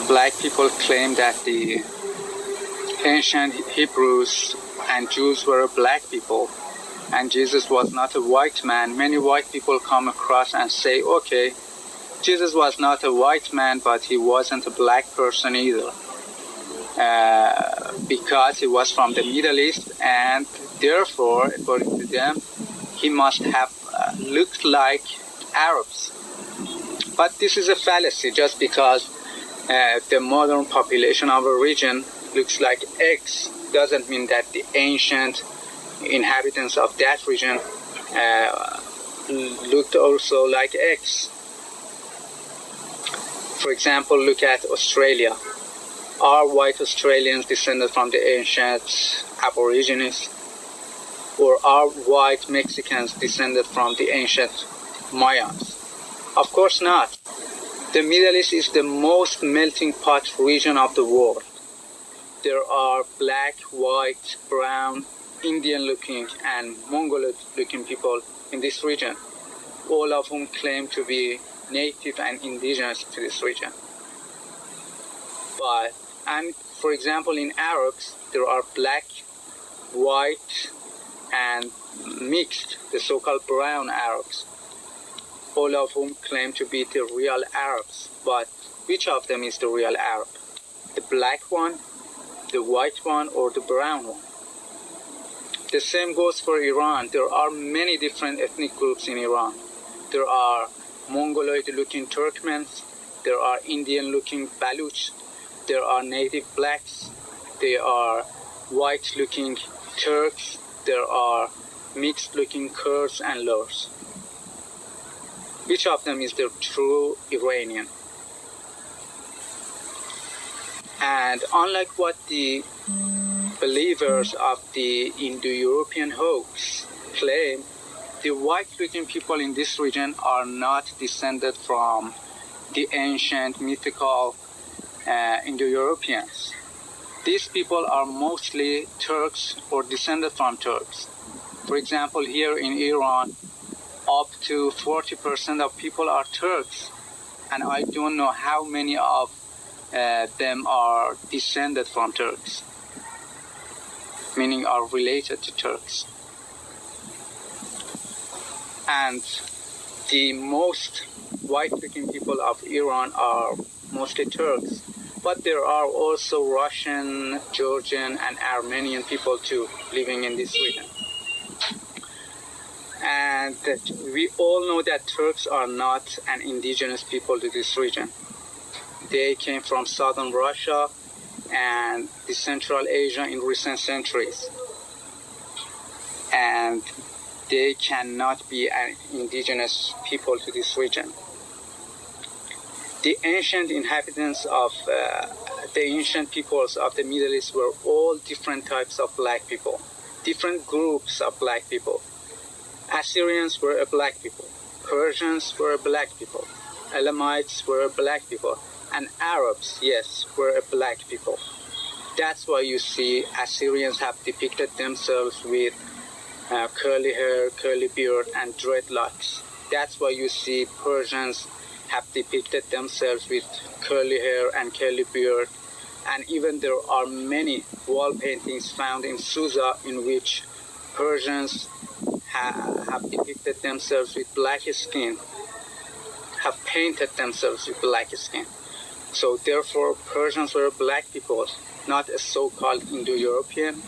Black people claim that the ancient Hebrews and Jews were black people, and Jesus was not a white man. Many white people come across and say, okay, Jesus was not a white man, but he wasn't a black person either, because he was from the Middle East, and therefore, according to them, he must have looked like Arabs. But this is a fallacy. Just because the modern population of a region looks like X doesn't mean that the ancient inhabitants of that region looked also like X. For example, look at Australia. Are white Australians descended from the ancient Aborigines? Or are white Mexicans descended from the ancient Mayans? Of course not. The Middle East is the most melting pot region of the world. There are black, white, brown, Indian-looking and Mongol-looking people in this region, all of whom claim to be native and indigenous to this region. And for example, in Arabs, there are black, white, and mixed, the so-called brown Arabs, all of whom claim to be the real Arabs. But which of them is the real Arab? The black one, the white one, or the brown one? The same goes for Iran. There are many different ethnic groups in Iran. There are Mongoloid-looking Turkmens, there are Indian-looking Baluch, there are native blacks, there are white-looking Turks, there are mixed-looking Kurds and Lurs. Which of them is the true Iranian? And unlike what the believers of the Indo-European hoax claim, the white-looking people in this region are not descended from the ancient mythical Indo-Europeans. These people are mostly Turks or descended from Turks. For example, here in Iran, up to 40% of people are Turks, and I don't know how many of them are descended from Turks, meaning are related to Turks. And the most white-looking people of Iran are mostly Turks, but there are also Russian, Georgian, and Armenian people too living in this region. And we all know that Turks are not an indigenous people to this region. They came from southern Russia and the Central Asia in recent centuries. And they cannot be an indigenous people to this region. The ancient inhabitants of the ancient peoples of the Middle East were all different types of black people, different groups of black people. Assyrians were a black people, Persians were a black people, Elamites were a black people, and Arabs, yes, were a black people. That's why you see Assyrians have depicted themselves with curly hair, curly beard, and dreadlocks. That's why you see Persians have depicted themselves with curly hair and curly beard. And even there are many wall paintings found in Susa in which Persians have depicted themselves with black skin, have painted themselves with black skin. So therefore, Persians were black people, not a so-called Indo-European,